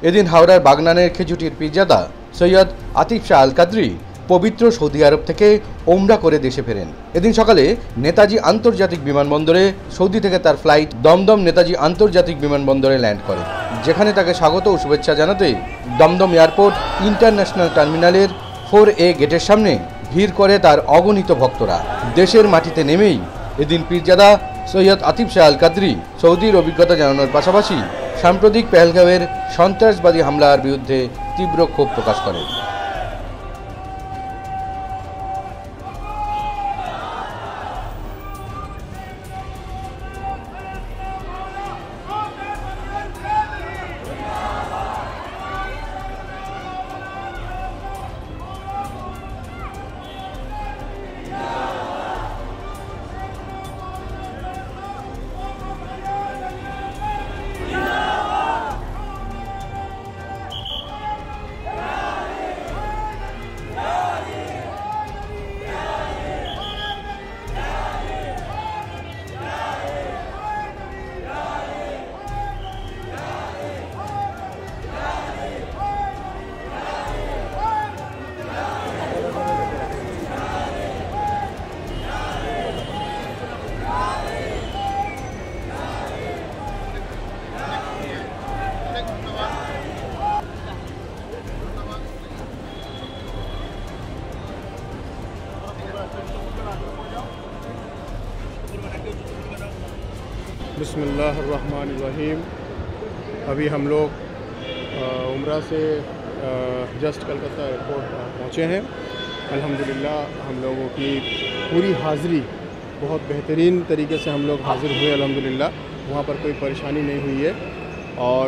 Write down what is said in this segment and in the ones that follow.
এদিন হাওড়ার বাগনানের খেজুটির পীরজাদা সৈয়দ আতিফ শাহ আল কাদরি পবিত্র সৌদি আরব থেকে ওমরা করে দেশে ফেরেন। এদিন সকালে নেতাজি আন্তর্জাতিক বিমানবন্দরে সৌদি থেকে তার ফ্লাইট দমদম নেতাজি আন্তর্জাতিক বিমানবন্দরে ল্যান্ড করে, যেখানে তাকে স্বাগত ও শুভেচ্ছা জানাতে দমদম এয়ারপোর্ট ইন্টারন্যাশনাল টার্মিনালের 4A গেটের সামনে ভিড় করে তার অগণিত ভক্তরা। দেশের মাটিতে নেমেই এদিন পীরজাদা সৈয়দ আতিফ শাহ আল কাদরি সৌদির অভিজ্ঞতা জানানোর পাশাপাশি সাম্প্রতিক পেহেলগাঁওয়ের সন্ত্রাসবাদী হামলার বিরুদ্ধে তীব্র ক্ষোভ প্রকাশ করেন। बिस्मिल्लाहिर्रहमानिर्रहीम। अभी हम लोग उम्रा से जस्ट कलकत्ता एयरपोर्ट पहुँचे हैं। अल्हम्दुलिल्लाह हम लोगों की पूरी हाज़िरी बहुत बेहतरीन तरीके से हम लोग हाज़िर हुए अल्हम्दुलिल्लाह, वहाँ पर कोई परेशानी नहीं हुई है। और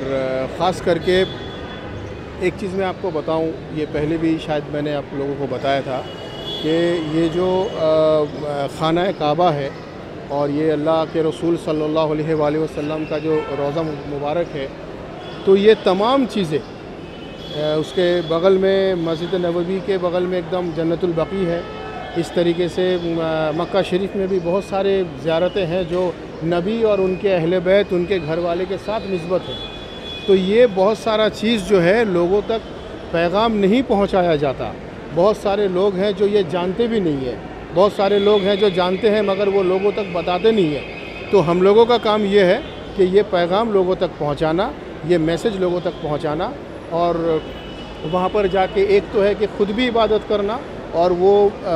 ख़ास करके एक चीज़ मैं आपको बताऊँ, ये पहले भी शायद मैंने आप लोगों को बताया था कि ये जो खाना काबा है और ये अल्लाह के रसूल सल्लल्लाहु अलैहि वसल्लम का जो रोज़ा मुबारक है, तो ये तमाम चीज़ें उसके बग़ल में मस्जिद नबवी के बग़ल में एकदम जन्नतुल बक़ी है। इस तरीके से मक्का शरीफ में भी बहुत सारे ज़ियारतें हैं जो नबी और उनके अहले बैत उनके घर वाले के साथ निस्बत है। तो ये बहुत सारा चीज़ जो है लोगों तक पैगाम नहीं पहुँचाया जाता। बहुत सारे लोग हैं जो ये जानते भी नहीं है, बहुत सारे लोग हैं जो जानते हैं मगर वो लोगों तक बताते नहीं हैं। तो हम लोगों का काम ये है कि ये पैगाम लोगों तक पहुंचाना, ये मैसेज लोगों तक पहुंचाना, और वहाँ पर जाके एक तो है कि ख़ुद भी इबादत करना और वो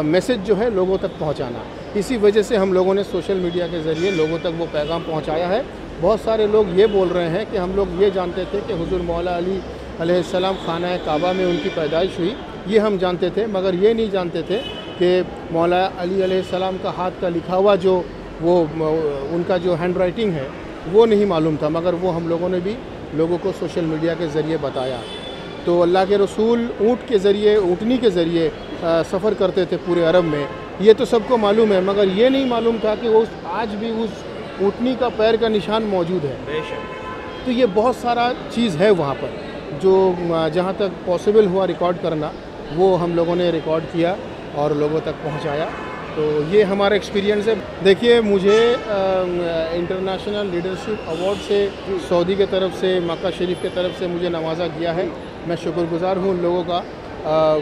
मैसेज जो है लोगों तक पहुंचाना। इसी वजह से हम लोगों ने सोशल मीडिया के ज़रिए लोगों तक वो पैगाम पहुँचाया है। बहुत सारे लोग ये बोल रहे हैं कि हम लोग ये जानते थे कि हुज़ूर मौला अली अलैहिस्सलाम खाना काबा में उनकी पैदाइश हुई, ये हम जानते थे, मगर ये नहीं जानते थे कि मौला अली अलैहिस्सलाम का हाथ का लिखा हुआ जो वो उनका जो हैंड राइटिंग है वो नहीं मालूम था, मगर वो हम लोगों ने भी लोगों को सोशल मीडिया के ज़रिए बताया। तो अल्लाह के रसूल ऊँट के ज़रिए, ऊँटनी के ज़रिए सफ़र करते थे पूरे अरब में, ये तो सबको मालूम है, मगर ये नहीं मालूम था कि वो आज भी उस ऊँटनी का पैर का निशान मौजूद है। तो ये बहुत सारा चीज़ है वहाँ पर जो जहाँ तक पॉसिबल हुआ रिकॉर्ड करना, वो हम लोगों ने रिकॉर्ड किया और लोगों तक पहुंचाया। तो ये हमारा एक्सपीरियंस है। देखिए, मुझे इंटरनेशनल लीडरशिप अवार्ड से सऊदी के तरफ से, मक्का शरीफ के तरफ से मुझे नवाजा गया है। मैं शुक्रगुज़ार हूँ उन लोगों का,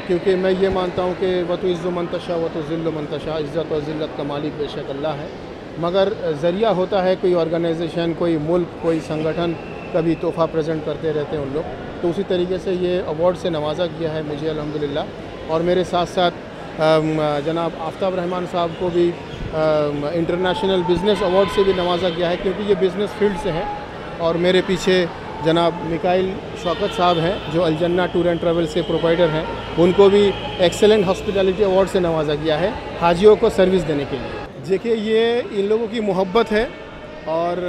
क्योंकि मैं ये मानता हूँ कि वतु इज़्ज़ु मंतशा वतु ज़िल्लु मंतशा, इज़्ज़त और ज़िल्लत का मालिक बेशक अल्लाह है, मगर ज़रिया होता है कोई ऑर्गेनाइजेशन, कोई मुल्क, कोई संगठन, कभी तोहफ़ा प्रेजेंट करते रहते हैं उन लोग। तो उसी तरीके से ये अवार्ड से नवाजा गया है मुझे अल्हम्दुलिल्लाह। और मेरे साथ साथ जनाब आफ्ताब रहमान साहब को भी इंटरनेशनल बिज़नेस अवार्ड से भी नवाजा गया है, क्योंकि ये बिज़नेस फील्ड से है। और मेरे पीछे जनाब मिकाइल शौकत साहब हैं जो अलजन्ना टूर एंड ट्रैवल से प्रोपाइटर हैं, उनको भी एक्सेलेंट हॉस्पिटैलिटी अवार्ड से नवाजा गया है हाजियों को सर्विस देने के लिए। देखिए, ये इन लोगों की मोहब्बत है, और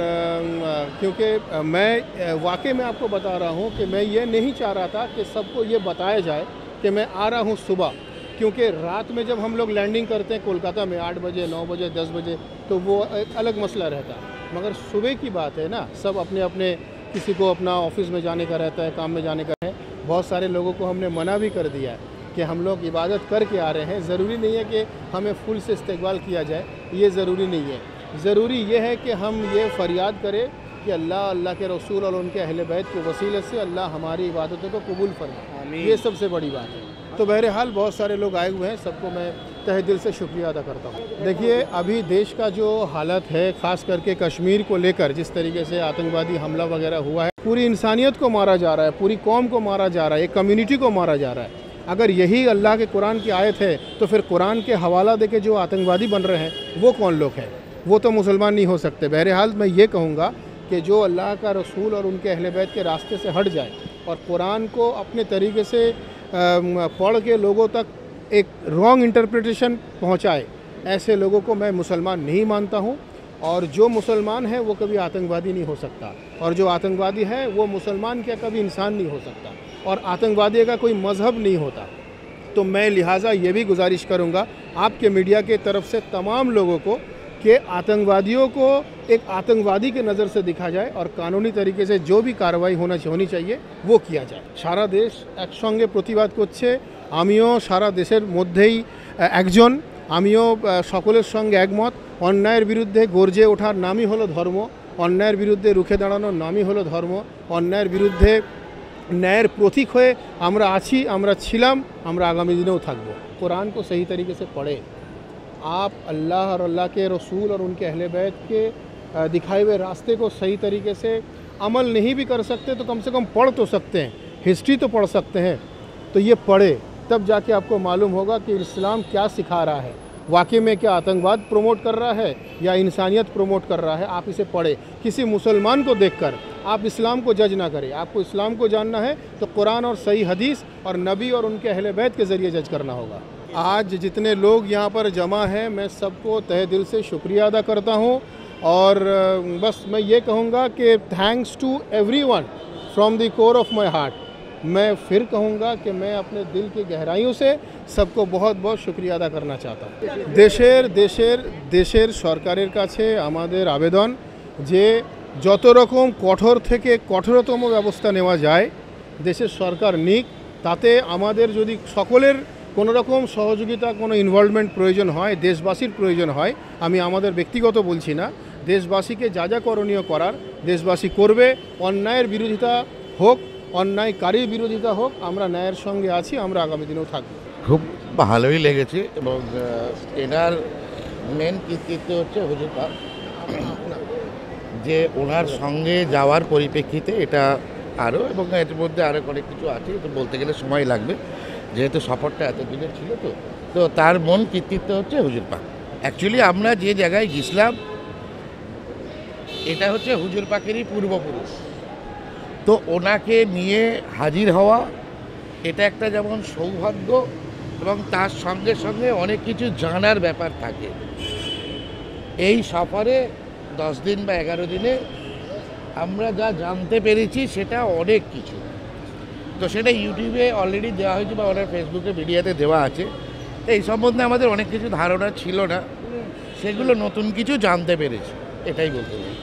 क्योंकि मैं वाकई में आपको बता रहा हूँ कि मैं ये नहीं चाह रहा था कि सबको ये बताया जाए कि मैं आ रहा हूँ सुबह, क्योंकि रात में जब हम लोग लैंडिंग करते हैं कोलकाता में 8 बजे, 9 बजे, 10 बजे, तो वो एक अलग मसला रहता है। मगर सुबह की बात है ना, सब अपने अपने, किसी को अपना ऑफिस में जाने का रहता है, काम में जाने का है। बहुत सारे लोगों को हमने मना भी कर दिया है कि हम लोग इबादत करके आ रहे हैं, ज़रूरी नहीं है कि हमें फुल से इस्तेकबाल किया जाए, ये ज़रूरी नहीं है। ज़रूरी ये है कि हम ये फ़रियाद करें कि अल्लाह, अल्लाह के रसूल और उनके अहले बैत के वसीले से अल्लाह हमारी इबादतों को कबूल फरमाए। ये सबसे बड़ी बात है। तो बहरहाल बहुत सारे लोग आए हुए हैं, सबको मैं तहे दिल से शुक्रिया अदा करता हूँ। देखिए, अभी देश का जो हालत है, ख़ास करके कश्मीर को लेकर जिस तरीके से आतंकवादी हमला वगैरह हुआ है, पूरी इंसानियत को मारा जा रहा है, पूरी कौम को मारा जा रहा है, एक कम्युनिटी को मारा जा रहा है। अगर यही अल्लाह के कुरान की आयत है तो फिर कुरान के हवाला दे के जो आतंकवादी बन रहे हैं वो कौन लोग हैं? वो तो मुसलमान नहीं हो सकते। बहरहाल मैं ये कहूँगा कि जो अल्लाह का रसूल और उनके अहले बैत के रास्ते से हट जाए और कुरान को अपने तरीके से पढ़ के लोगों तक एक रॉन्ग इंटरप्रिटेशन पहुंचाए, ऐसे लोगों को मैं मुसलमान नहीं मानता हूं। और जो मुसलमान है वो कभी आतंकवादी नहीं हो सकता, और जो आतंकवादी है वो मुसलमान क्या कभी इंसान नहीं हो सकता, और आतंकवादी का कोई मज़हब नहीं होता। तो मैं लिहाजा ये भी गुजारिश करूंगा आपके मीडिया के तरफ से तमाम लोगों को कि आतंकवादियों को एक आतंकवादी के नज़र से देखा जाए और कानूनी तरीके से जो भी कार्रवाई होनी चाहिए वो किया जाए। सारा देश एकसंगे प्रतिबाद करছে। आमियो सारा देशेर मध्येई एकजन, आमियो सकलेर संगे एकमत। अन्यायेर बिरुद्धे गरजे ओठार नामई हलो धर्म, अन्यायेर बिरुद्धे रुखे दाड़ानोर नामई हलो धर्म, अन्यायेर बिरुद्धे न्यायेर प्रतीक हये आमरा आछि, आमरा छिलाम, आमरा आगामी दिनेও थाकबो। कुरान को सही तरीके से पढ़े। आप अल्लाह और अल्लाह के रसूल और उनके अहले बैत के दिखाए हुए रास्ते को सही तरीके से अमल नहीं भी कर सकते तो कम से कम पढ़ तो सकते हैं, हिस्ट्री तो पढ़ सकते हैं। तो ये पढ़े, तब जाके आपको मालूम होगा कि इस्लाम क्या सिखा रहा है, वाकई में क्या आतंकवाद प्रमोट कर रहा है या इंसानियत प्रमोट कर रहा है। आप इसे पढ़े। किसी मुसलमान को देखकर आप इस्लाम को जज ना करें। आपको इस्लाम को जानना है तो कुरान और सही हदीस और नबी और उनके अहले बैत के ज़रिए जज करना होगा। आज जितने लोग यहाँ पर जमा हैं, मैं सबको तहे दिल से शुक्रिया अदा करता हूँ। और बस मैं ये कहूँगा कि thanks to everyone from the core of my heart. मैं फिर कहूँगा कि मैं अपने दिल की गहराइयों से सबको बहुत बहुत शुक्रिया अदा करना चाहता हूँ। देशेर सरकारेर काछे आमादेर आवेदन जे যত রকম কঠোর থেকে কঠোরতম ব্যবস্থা নেওয়া যায় দেশের সরকার নিক। তাতে আমাদের যদি সকলের কোনো রকম সহযোগিতা, কোনো ইনভলভমেন্ট প্রয়োজন হয়, দেশবাসীর প্রয়োজন হয়, আমি আমাদের ব্যক্তিগত বলছি না, দেশবাসীকে যা যা করণীয় করার দেশবাসী করবে। অন্যায়ের বিরোধিতা হোক, অন্যায়কারীর বিরোধিতা হোক, আমরা ন্যায়ের সঙ্গে আছি, আমরা আগামী দিনেও থাকব। খুব ভালোই লেগেছে এবং এনার মেন কৃতিত্ব হচ্ছে হুজুর পাক, যে ওনার সঙ্গে যাওয়ার পরিপ্রেক্ষিতে এটা আরও, এবং এর মধ্যে আরও অনেক কিছু আছে, তো বলতে গেলে সময় লাগবে যেহেতু সফরটা এত দিনের ছিল। তো তার মন কৃতিত্ব হচ্ছে হুজুর পাক। অ্যাকচুয়ালি আমরা যে জায়গায় গেছিলাম এটা হচ্ছে হুজুর পাকেরই পূর্বপুরুষ। তো ওনাকে নিয়ে হাজির হওয়া এটা একটা যেমন সৌভাগ্য, এবং তার সঙ্গে সঙ্গে অনেক কিছু জানার ব্যাপার থাকে। এই সফরে 10 দিন বা 11 দিনে আমরা যা জানতে পেরেছি সেটা অনেক কিছু। তো সেটা ইউটিউবে অলরেডি দেওয়া হয়েছে বা ওনার ফেসবুকে মিডিয়াতে দেওয়া আছে। তো এই সম্বন্ধে আমাদের অনেক কিছু ধারণা ছিল না, সেগুলো নতুন কিছু জানতে পেরেছি, এটাই বলতে চাই।